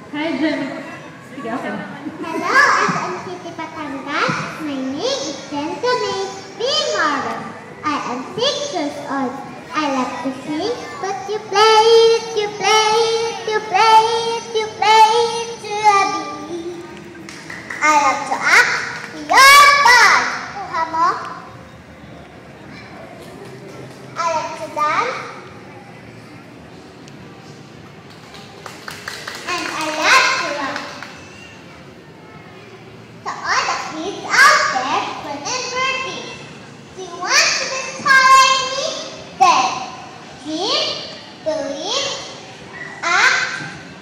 Hi, Jen. Sige, okay. Hello, SMCT Batangas. My name is Jenica May B. Marvel. I am 6 years old. I love to sing, but you play it, you play it, you play it, you play it to a beat. I love to act, your God. Kuha mo. I love to dance. And I love to run. To all the kids out there, remember this. Do you want to be taller than me? Then dream, believe, act,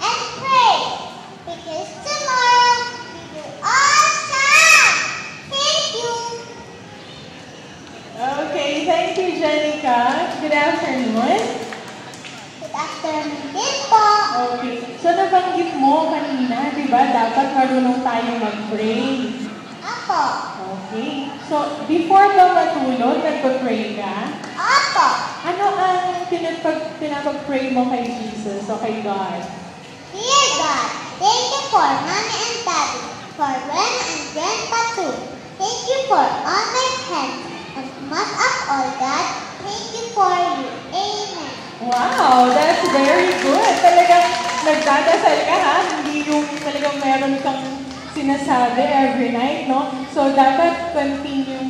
and pray. Because tomorrow we will all shine. Thank you. Okay, thank you, Jenica. Good afternoon. Good afternoon din po. Okay, so nabanggit mo kanina, di ba, dapat marunong tayo mag-pray. Apo. Okay, so before ka matulog, nagpa-pray ka? Apo. Ano ang pinapag-pray mo kay Jesus o kay God? Dear God, thank you for Mommy and Daddy, for Grandma and Grandpa too. Thank you for all my friends, and most of all, God, thank you for you. Amen. Wow, that's very good. Talagang nagdadasal ka ha, hindi yung talagang meron kang sinasabi every night, no? So dapat continue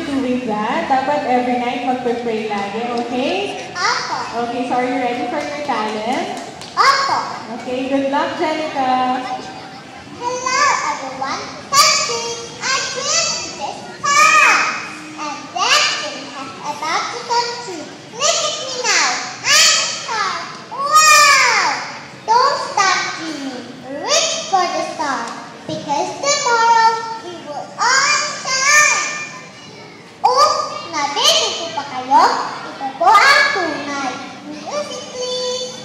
doing that. Dapat every night magpe-pray lagi, okay? Apo. Okay, so are you ready for your talent? Apo. Okay, good luck, Jenica. Hello, everyone. Thank you. I dreamed this time. And that dream has about to come true. Look at me now. I'm a star. Wow! Don't stop dreaming. Reach for the star. Because tomorrow we will all shine. Oh, narinig ko pa kayo? Ito po ang tunay. Music, please.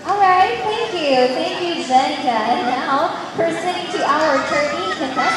Alright, thank you. Thank you, Jenica. And now, presenting to our 13 contestants.